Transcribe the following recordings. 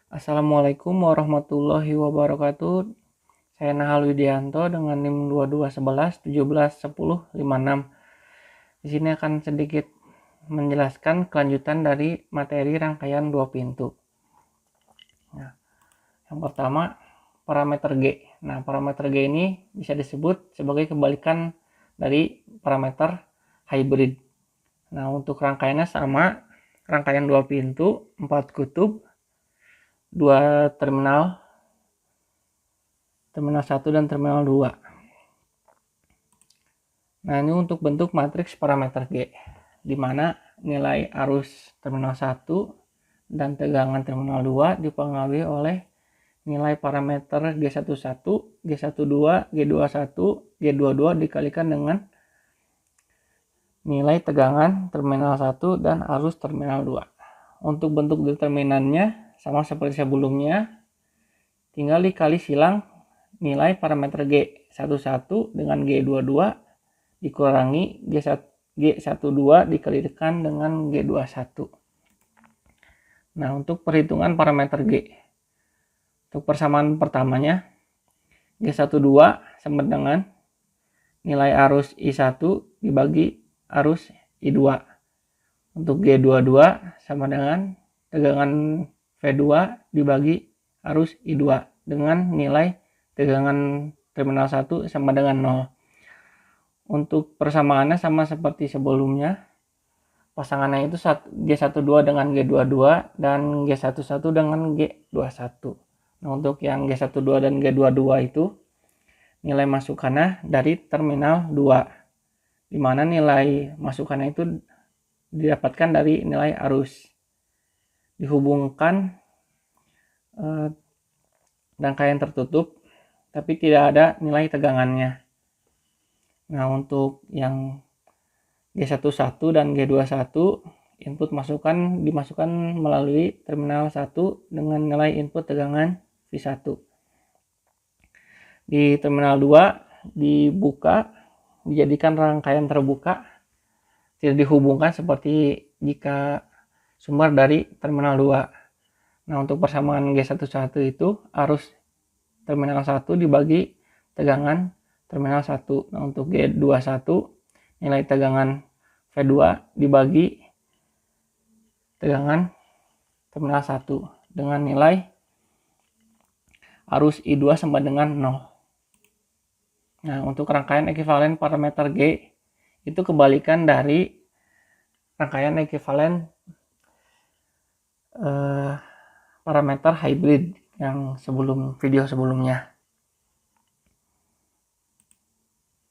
Assalamualaikum warahmatullahi wabarakatuh. Saya Nahal Widianto dengan NIM 2211 17 10 56. Di sini akan sedikit menjelaskan kelanjutan dari materi rangkaian dua pintu. Nah, yang pertama, parameter G. Nah, parameter G ini bisa disebut sebagai kebalikan dari parameter hybrid. Nah, untuk rangkaiannya sama, rangkaian dua pintu, 4 kutub, 2 terminal 1 dan terminal 2. Nah, ini untuk bentuk matriks parameter G, di mana nilai arus terminal 1 dan tegangan terminal 2 dipengaruhi oleh nilai parameter G11, G12, G21, G22 dikalikan dengan nilai tegangan terminal 1 dan arus terminal 2. Untuk bentuk determinannya sama seperti sebelumnya, tinggal dikali silang nilai parameter G11 dengan G22 dikurangi G12 dikalikan dengan G21. Nah, untuk perhitungan parameter G, untuk persamaan pertamanya, G12 sama dengan nilai arus I1 dibagi arus I2. Untuk G22 sama dengan tegangan V2 dibagi arus I2 dengan nilai tegangan terminal 1 sama dengan 0. Untuk persamaannya sama seperti sebelumnya. Pasangannya itu G12 dengan G22 dan G11 dengan G21. Nah, untuk yang G12 dan G22 itu nilai masukannya dari terminal 2, di mana nilai masukannya itu didapatkan dari nilai arus. Dihubungkan rangkaian tertutup, tapi tidak ada nilai tegangannya. Nah, untuk yang G11 dan G21 input dimasukkan melalui terminal 1 dengan nilai input tegangan V1. Di terminal 2 dibuka, dijadikan rangkaian terbuka, tidak dihubungkan seperti jika sumber dari terminal 2. Nah, untuk persamaan G11 itu arus terminal 1 dibagi tegangan terminal 1. Nah, untuk G21 nilai tegangan V2 dibagi tegangan terminal 1 dengan nilai arus I2 sama dengan 0. Nah, untuk rangkaian ekivalen parameter G itu kebalikan dari rangkaian ekivalen parameter hybrid yang video sebelumnya.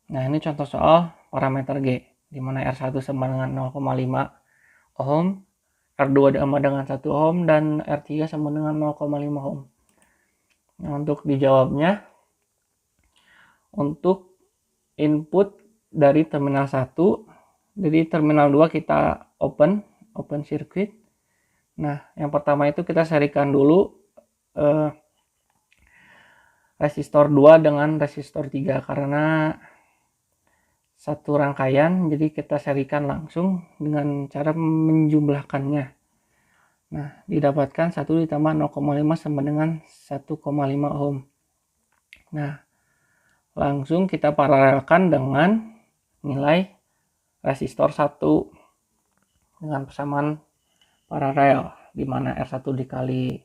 Nah, ini contoh soal parameter G, di mana R1 sama dengan 0,5 ohm, R2 sama dengan 1 ohm, dan R3 sama dengan 0,5 ohm. Nah, untuk dijawabnya, untuk input dari terminal 1, jadi terminal 2 kita open circuit. Nah, yang pertama itu kita serikan dulu resistor 2 dengan resistor 3 karena satu rangkaian, jadi kita serikan langsung dengan cara menjumlahkannya. Nah, didapatkan 1 ditambah 0,5 sama dengan 1,5 ohm. Nah, langsung kita paralelkan dengan nilai resistor 1 dengan persamaan paralel, di mana R1 dikali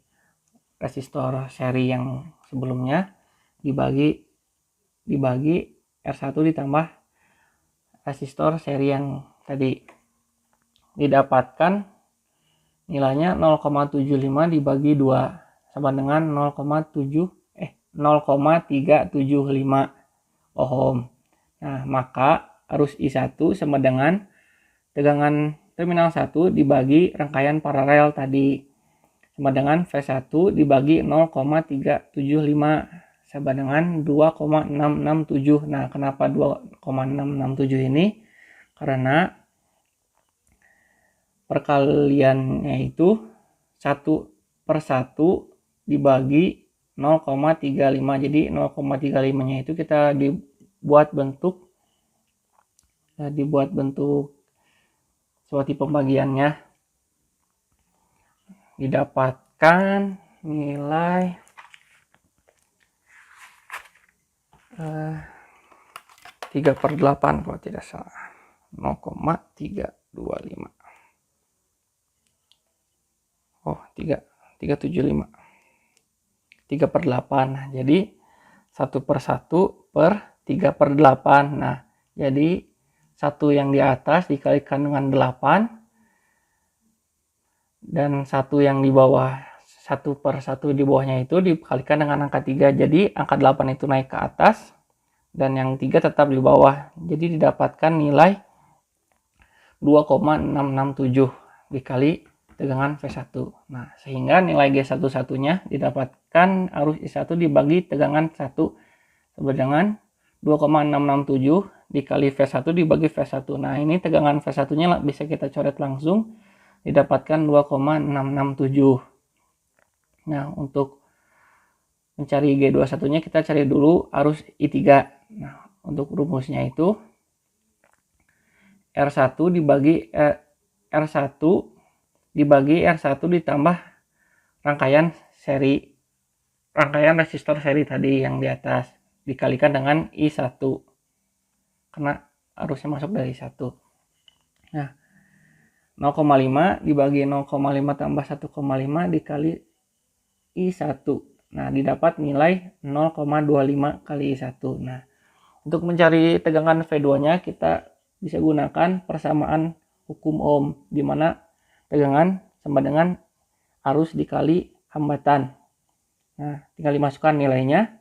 resistor seri yang sebelumnya dibagi R1 ditambah resistor seri yang tadi, didapatkan nilainya 0,75 dibagi 2 sama dengan 0,375 ohm. Nah, maka arus I1 sama dengan tegangan terminal 1 dibagi rangkaian paralel tadi sama dengan V1 dibagi 0,375 sama dengan 2,667. Nah, kenapa 2,667 ini? Karena perkaliannya itu 1/1 dibagi 0,35. Jadi 0,35-nya itu kita dibuat bentuk seperti pembagiannya. Didapatkan nilai 3/8 kalau tidak salah, 0,325. Oh, 375. 3/8. Jadi 1/1/3/8. Nah, jadi 1 yang di atas dikalikan dengan 8 dan 1 yang di bawah, 1/1 di bawahnya itu dikalikan dengan angka 3. Jadi angka 8 itu naik ke atas dan yang 3 tetap di bawah. Jadi didapatkan nilai 2,667 dikali tegangan V1. Nah, sehingga nilai G11-nya didapatkan arus I1 dibagi tegangan 1 sama dengan 2,667 dikali V1 dibagi V1. Nah, ini tegangan V1-nya bisa kita coret langsung, didapatkan 2,667. Nah, untuk mencari G21-nya kita cari dulu arus I3. Nah, untuk rumusnya itu R1 dibagi R1 ditambah rangkaian resistor seri tadi yang di atas dikalikan dengan I1 karena arusnya masuk dari I1. Nah, 0,5 dibagi 0,5 tambah 1,5 dikali I1. Nah, didapat nilai 0,25 kali I1. Nah, untuk mencari tegangan V2-nya kita bisa gunakan persamaan hukum Ohm, di mana tegangan sama dengan arus dikali hambatan. Nah, tinggal dimasukkan nilainya.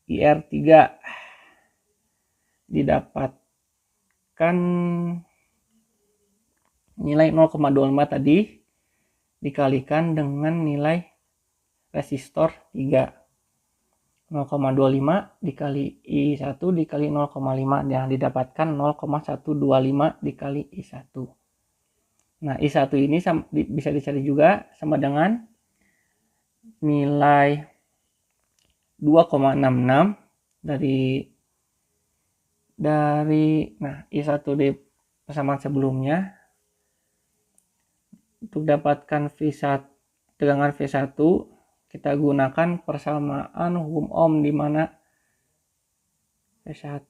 IR3 didapatkan nilai 0,25 tadi dikalikan dengan nilai resistor 3. 0,25 dikali I1 dikali 0,5 yang didapatkan 0,125 dikali I1. Nah, I1 ini bisa dicari juga sama dengan nilai 2,66 dari I1 di persamaan sebelumnya. Untuk dapatkan tegangan V1 kita gunakan persamaan hukum Ohm, di mana V1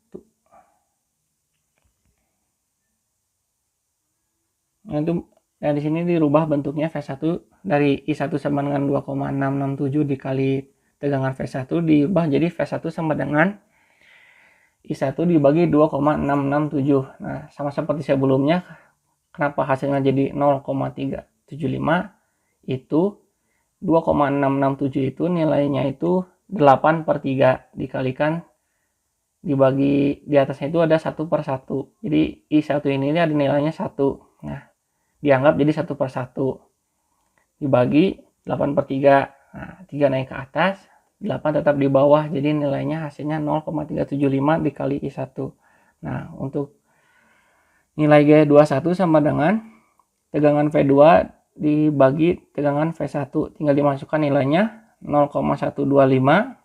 di sini dirubah bentuknya V1 dari I1 sama dengan 2,667 dikali tegangan V1 diubah jadi V1 sama dengan I1 dibagi 2,667. Nah, sama seperti sebelumnya, kenapa hasilnya jadi 0,375 itu 2,667 itu nilainya itu 8/3 dikalikan dibagi di atasnya itu ada 1/1. Jadi I1 ini ada nilainya 1. Nah, dianggap jadi 1/1 dibagi 8/3. Nah, 3 naik ke atas, 8 tetap di bawah, jadi nilainya hasilnya 0,375 dikali I1. Nah, untuk nilai G21 sama dengan tegangan V2 dibagi tegangan V1, tinggal dimasukkan nilainya 0,125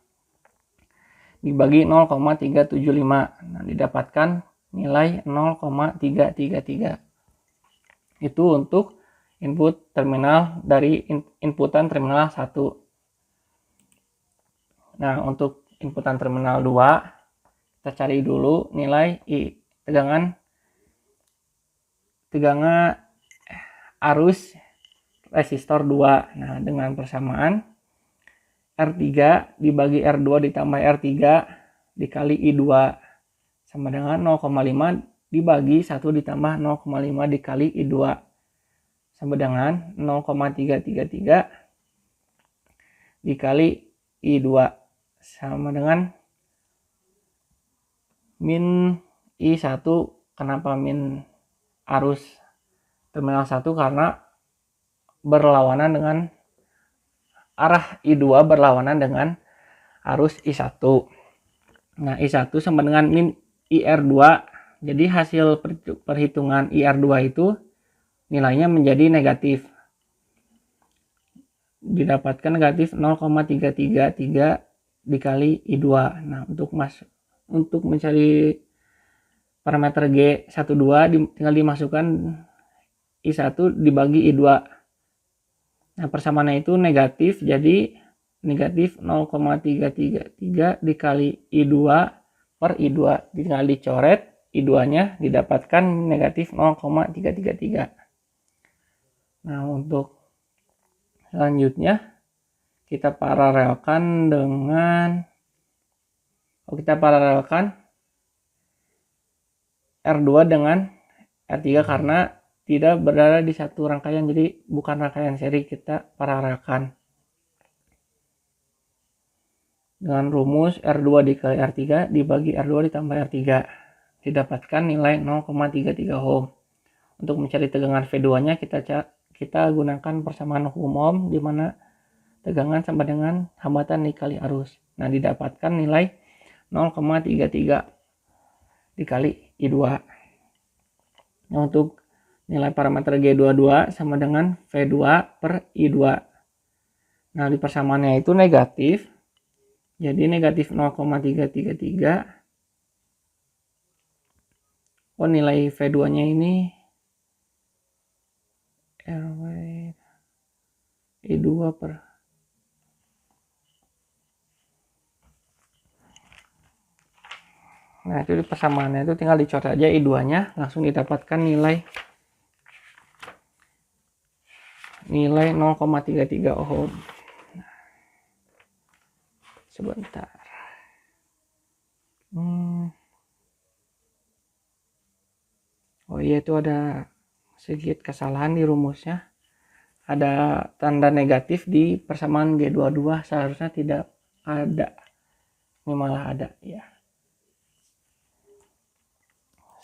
dibagi 0,375. Nah, didapatkan nilai 0,333. Itu untuk input terminal dari inputan terminal 1. Nah, untuk inputan terminal 2 kita cari dulu nilai tegangan arus resistor 2. Nah, dengan persamaan R3 dibagi R2 ditambah R3 dikali I2 sama dengan 0,5 dibagi 1 ditambah 0,5 dikali I2 sama dengan 0,333 dikali I2 sama dengan min I1. Kenapa min arus terminal 1? Karena berlawanan dengan arah I2 berlawanan dengan arus I1. Nah, I1 sama dengan min IR2. Jadi hasil perhitungan IR2 itu nilainya menjadi negatif. Didapatkan negatif 0,333 dikali I2. Nah, untuk mencari parameter G12 tinggal dimasukkan I1 dibagi I2. Nah, persamaannya itu negatif, jadi negatif 0,333 dikali I2 per I2. Tinggal dicoret I2-nya, didapatkan negatif 0,333. Nah, untuk selanjutnya kita paralelkan R2 dengan R3 karena tidak berada di satu rangkaian, jadi bukan rangkaian seri, kita paralelkan dengan rumus R2 dikali R3 dibagi R2 ditambah R3, didapatkan nilai 0,33 ohm. Untuk mencari tegangan V2 nya kita gunakan persamaan hukum Ohm, di mana tegangan sama dengan hambatan dikali arus. Nah, didapatkan nilai 0,33 dikali I2. Nah, untuk nilai parameter G22 sama dengan V2 per I2. Nah, di persamaannya itu negatif, jadi negatif 0,333. Oh, nilai V2-nya ini RW I2 per Nah, itu di persamaannya itu tinggal dicoret aja I2-nya, langsung didapatkan nilai 0,33 ohm. Sebentar. Oh iya, itu ada sedikit kesalahan di rumusnya. Ada tanda negatif di persamaan G22, seharusnya tidak ada. Ini malah ada ya.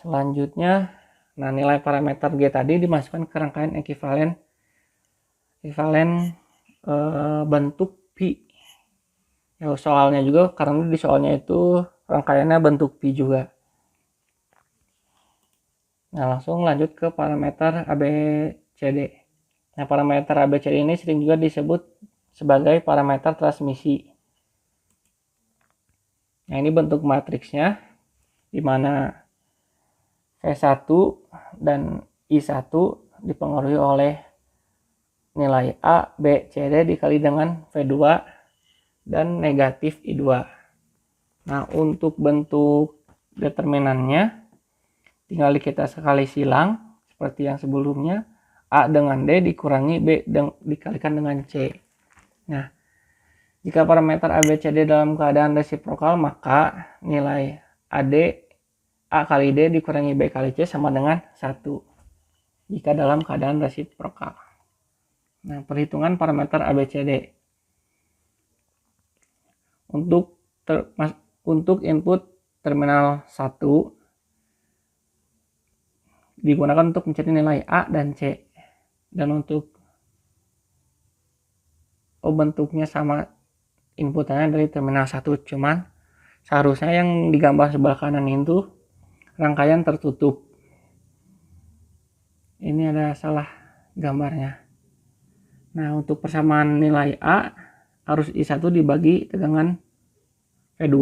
Selanjutnya, nah, nilai parameter G tadi dimasukkan ke rangkaian ekuivalen bentuk pi. Ya, soalnya juga karena di soalnya itu rangkaiannya bentuk pi juga. Nah, langsung lanjut ke parameter ABCD. Nah, parameter ABCD ini sering juga disebut sebagai parameter transmisi. Nah, ini bentuk matriksnya, di mana V1 dan I1 dipengaruhi oleh nilai A, B, C, D dikali dengan V2 dan negatif I2. Nah, untuk bentuk determinannya tinggal kita sekali silang seperti yang sebelumnya, A dengan D dikurangi B dikalikan dengan C. Nah, jika parameter ABCD dalam keadaan resiprokal, maka nilai AD A kali D dikurangi B kali C sama dengan 1 jika dalam keadaan resiprokal. Nah, perhitungan parameter ABCD. Untuk input terminal 1 digunakan untuk mencari nilai A dan C. Dan untuk bentuknya sama inputannya dari terminal 1, cuman seharusnya yang digambar sebelah kanan itu rangkaian tertutup. Ini ada salah gambarnya. Nah, untuk persamaan nilai A, arus I1 dibagi tegangan V2.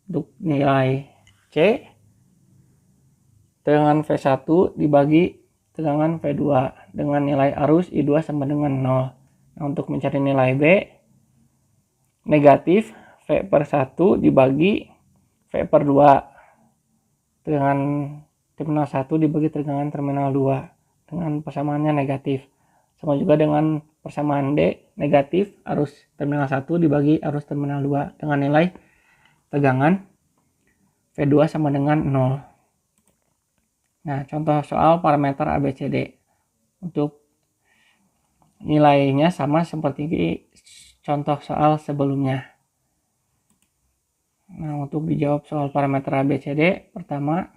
Untuk nilai C, tegangan V1 dibagi tegangan V2 dengan nilai arus I2 sama dengan 0. Nah, untuk mencari nilai B, negatif V per 1 dibagi V per 2. Tegangan terminal 1 dibagi tegangan terminal 2 dengan persamaannya negatif. Sama juga dengan persamaan D, negatif arus terminal 1 dibagi arus terminal 2 dengan nilai tegangan V2 sama dengan 0. Nah, contoh soal parameter ABCD. Untuk nilainya sama seperti contoh soal sebelumnya. Nah, untuk dijawab soal parameter ABCD, pertama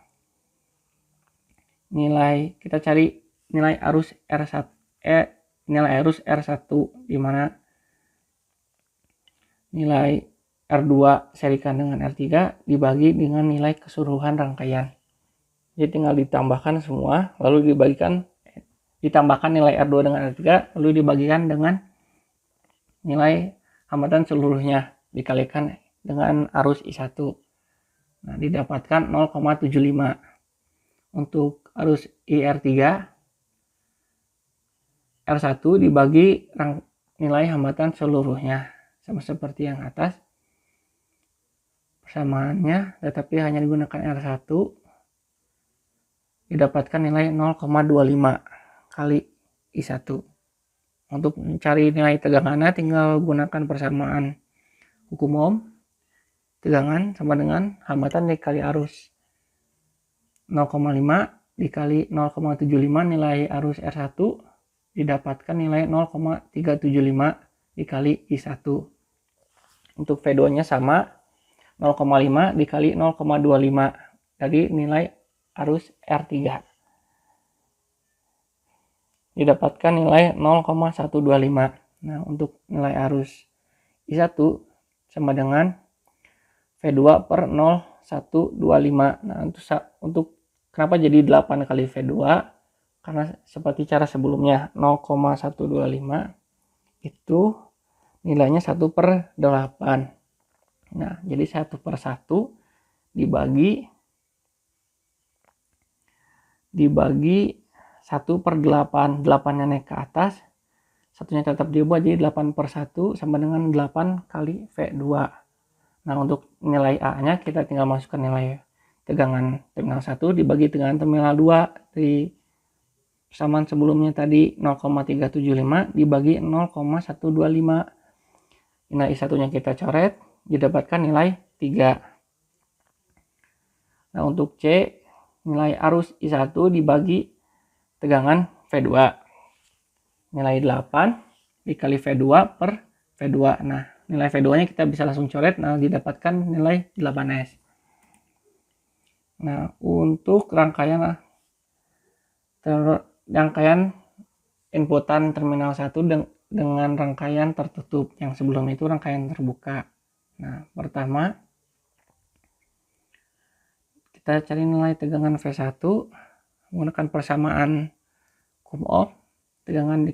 kita cari nilai arus R1 di mana nilai R2 serikan dengan R3 dibagi dengan nilai keseluruhan rangkaian. Jadi tinggal ditambahkan semua, lalu ditambahkan nilai R2 dengan R3, lalu dibagikan dengan nilai hambatan seluruhnya dikalikan dengan arus I1. Nah, didapatkan 0,75. Untuk arus IR3 R1 dibagi nilai hambatan seluruhnya. Sama seperti yang atas. Persamaannya, tetapi hanya digunakan R1, didapatkan nilai 0,25 kali I1. Untuk mencari nilai tegangannya tinggal gunakan persamaan hukum Ohm. Tegangan sama dengan hambatan dikali arus. 0,5 dikali 0,75 nilai arus R1 didapatkan nilai 0,375 dikali I1. Untuk V2 nya sama, 0,5 dikali 0,25 dari nilai arus R3. Didapatkan nilai 0,125. Nah, untuk nilai arus I1 sama dengan V2 per 0,125. Nah, untuk kenapa jadi 8 kali V2? Karena seperti cara sebelumnya, 0,125 itu nilainya 1 per 8. Nah, jadi 1 per 1 dibagi 1 per 8. 8-nya naik ke atas, satunya tetap di bawah, jadi 8 per 1 sama dengan 8 kali V2. Nah, untuk nilai A-nya kita tinggal masukkan nilai tegangan terminal 1 dibagi tegangan terminal 2 di persamaan sebelumnya tadi 0,375 dibagi 0,125. Nilai I1-nya kita coret, didapatkan nilai 3. Nah, untuk C, nilai arus I1 dibagi tegangan V2. Nilai 8 dikali V2 per V2. Nah, nilai V2-nya kita bisa langsung coret, nah didapatkan nilai 8S. Nah, untuk rangkaian inputan terminal 1 dengan rangkaian tertutup, yang sebelum itu rangkaian terbuka. Nah, pertama kita cari nilai tegangan V1 menggunakan persamaan hukum Ohm, tegangan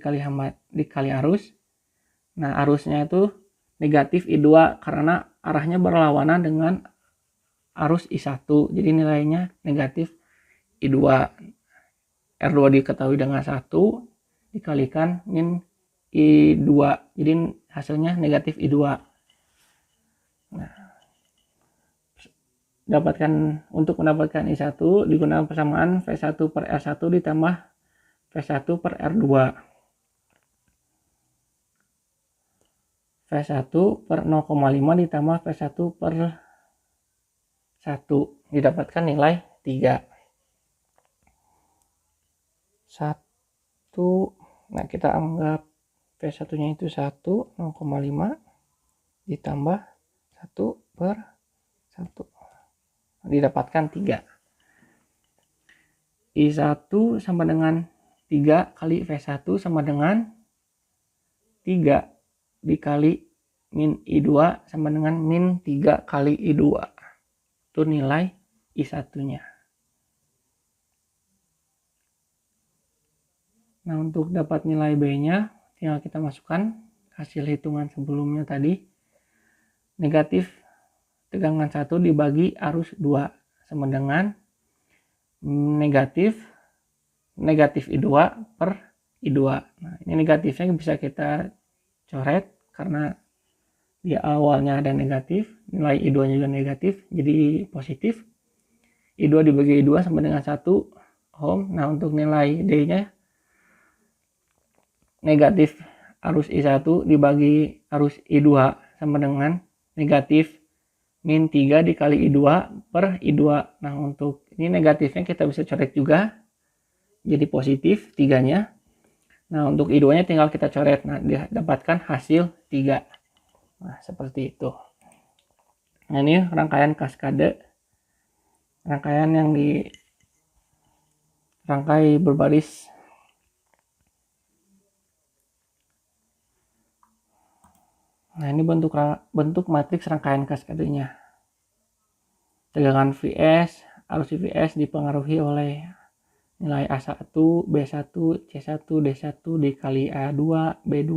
dikali arus. Nah, arusnya itu negatif I2 karena arahnya berlawanan dengan arus I1, jadi nilainya negatif I2. R2 diketahui dengan 1 dikalikan min I2, jadi hasilnya negatif I2. Nah, untuk mendapatkan I1 digunakan persamaan V1 per R1 ditambah V1 per R2. V1 per 0,5 ditambah V1 per 1 didapatkan nilai 3. 1. Nah, kita anggap V1 nya itu 1, 0,5 ditambah 1 per 1 didapatkan 3. I1 sama dengan 3 kali V1 sama dengan 3 dikali min I2 sama dengan min 3 kali I2. Itu nilai I1-nya. Nah, untuk dapat nilai B-nya tinggal kita masukkan hasil hitungan sebelumnya tadi. Negatif tegangan 1 dibagi arus 2 sama dengan negatif I2 per I2. Nah, ini negatifnya bisa kita coret karena di awalnya ada negatif, nilai I2 nya juga negatif, jadi positif. I2 dibagi I2 sama dengan 1 ohm. Nah, untuk nilai D-nya negatif arus I1 dibagi arus I2 sama dengan negatif min 3 dikali I2 per I2. Nah, untuk ini negatifnya kita bisa coret juga jadi positif 3-nya. Nah, untuk I2 nya tinggal kita coret, nah dapatkan hasil 3. Nah, seperti itu. Nah, ini rangkaian kaskade, rangkaian yang dirangkai berbaris. Nah, ini bentuk matriks rangkaian kaskadenya. Tegangan Vs, arus Vs dipengaruhi oleh nilai A1, B1, C1, D1 dikali A2, B2,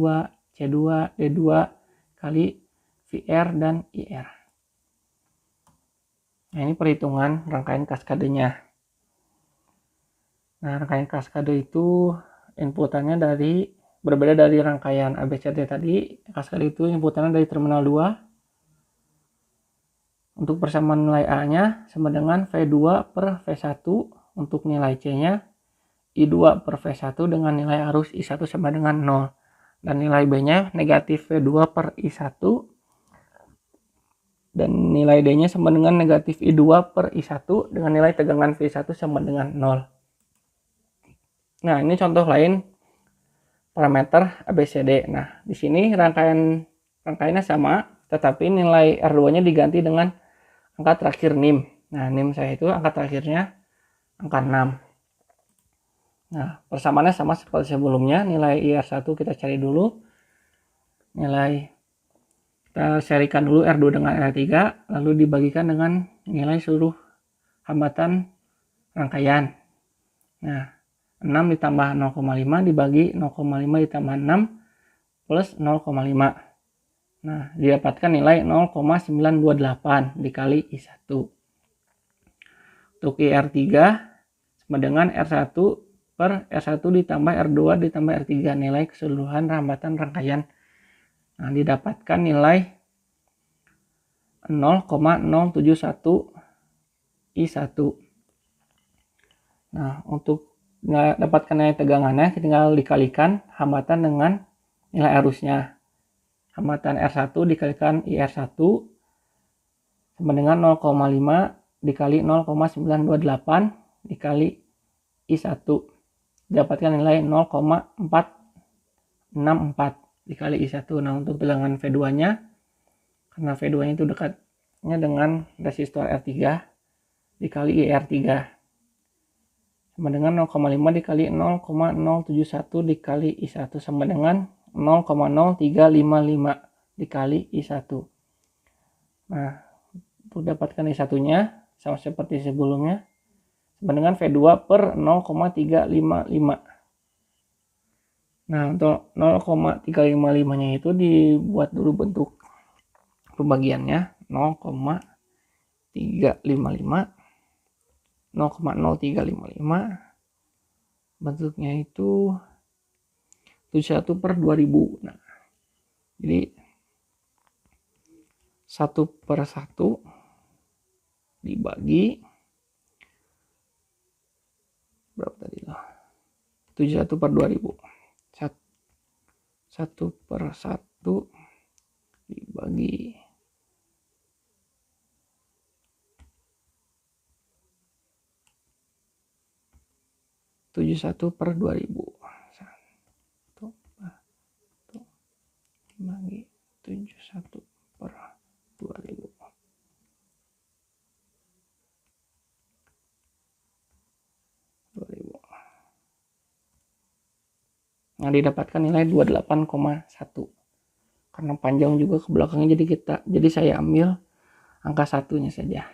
C2, D2 kali VR dan IR. Nah, ini perhitungan rangkaian kaskadenya. Nah, rangkaian kaskade itu inputannya dari berbeda dari rangkaian ABCD tadi. Sekali itu inputannya dari terminal 2. Untuk persamaan nilai A-nya sama dengan V2 per V1. Untuk nilai C-nya I2 per V1 dengan nilai arus I1 sama dengan 0. Dan nilai B-nya negatif V2 per I1. Dan nilai D-nya sama dengan negatif I2 per I1 dengan nilai tegangan V1 sama dengan 0. Nah, ini contoh lain parameter ABCD. Nah, di sini rangkaiannya sama, tetapi nilai R2-nya diganti dengan angka terakhir NIM. Nah, NIM saya itu angka terakhirnya angka 6. Nah, persamaannya sama seperti sebelumnya. Nilai IR1 kita cari dulu. Kita serikan dulu R2 dengan R3, lalu dibagikan dengan nilai seluruh hambatan rangkaian. Nah, 6 ditambah 0,5 dibagi 0,5 ditambah 6 plus 0,5. Nah, didapatkan nilai 0,928 dikali I1. Untuk IR3 sama dengan R1 per R1 ditambah R2 ditambah R3, nilai keseluruhan hambatan rangkaian. Nah, didapatkan nilai 0,071 I1. Nah, untuk dapatkan nilai tegangannya, tinggal dikalikan hambatan dengan nilai arusnya. Hambatan R1 dikalikan IR1 sama dengan 0,5 dikali 0,928 dikali I1. Dapatkan nilai 0,464 dikali I1. Nah, untuk tegangan V2-nya, karena V2-nya itu dekatnya dengan resistor R3 dikali IR3 sama dengan 0,5 dikali 0,071 dikali I1 sama dengan 0,0355 dikali I1. Nah, untuk dapatkan I1-nya sama seperti sebelumnya, sama dengan V2 per 0,355. Nah, untuk 0,355-nya itu dibuat dulu bentuk pembagiannya 0,355, bentuknya itu 71 per 2000. Nah, jadi 1/1 dibagi berapa tadi loh, 71 per 2000. 1/1 dibagi 71 per 2000. 1 dibagi 71 per 2000. Nah, didapatkan nilai 28,1. Karena panjang juga ke belakangnya, jadi saya ambil angka satunya saja.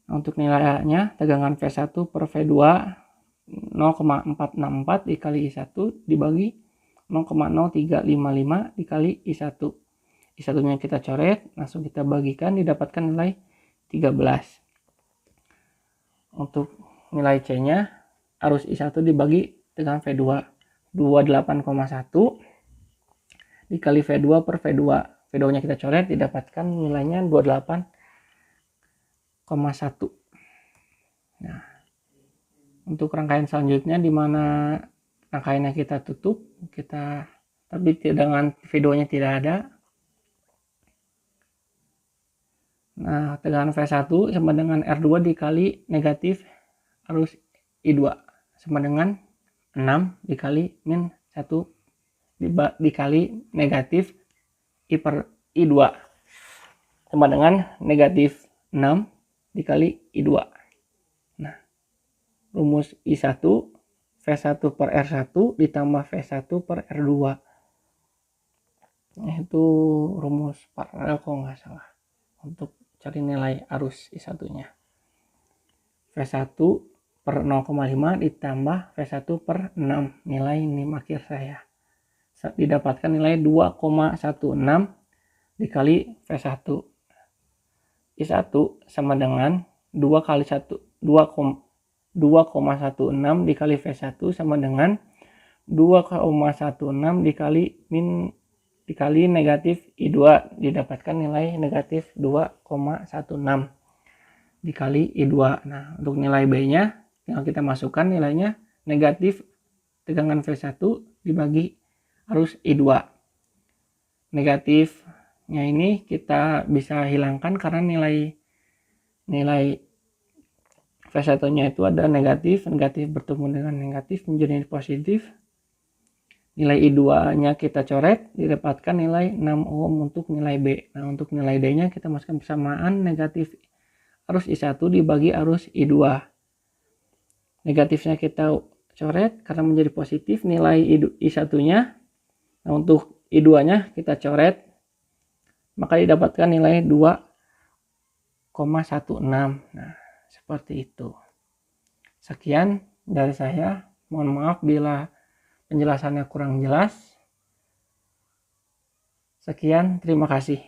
Nah, untuk nilainya tegangan V1 per V2 0,464 dikali I1 dibagi 0,0355 dikali I1. I1-nya kita coret, langsung kita bagikan, didapatkan nilai 13. Untuk nilai C-nya, arus I1 dibagi dengan V2 28,1 dikali V2 per V2. V2-nya kita coret, didapatkan nilainya 28,1. Nah, untuk rangkaian selanjutnya di mana rangkaiannya kita tutup, tapi tegangan V2-nya tidak ada. Nah, tegangan V1 sama dengan R2 dikali negatif arus I2 sama dengan 6 dikali min 1 dikali negatif I per I2 sama dengan negatif 6 dikali I2. Nah, rumus I1 V1 per R1 ditambah V1 per R2. Itu rumus paralel kalau nggak salah untuk cari nilai arus I1-nya. V1 per 0,5 ditambah V1 per 6, nilai NIM akhir saya. Didapatkan nilai 2,16 dikali V1. I1 sama dengan 2 kali 1, 2,16 dikali V1 sama dengan 2,16 dikali negatif I2, didapatkan nilai negatif 2,16 dikali I2. Nah, untuk nilai B-nya tinggal kita masukkan nilainya negatif tegangan V1 dibagi arus I2. Negatifnya ini kita bisa hilangkan karena nilai V1-nya itu ada negatif bertemu dengan negatif menjadi positif. Nilai I2-nya kita coret, didapatkan nilai 6 ohm untuk nilai B. Nah, untuk nilai D-nya kita masukkan persamaan negatif arus I1 dibagi arus I2. Negatifnya kita coret karena menjadi positif nilai I1-nya. Nah, untuk I2-nya kita coret, maka didapatkan nilai 2,16. Nah, seperti itu. Sekian dari saya. Mohon maaf bila penjelasannya kurang jelas. Sekian, terima kasih.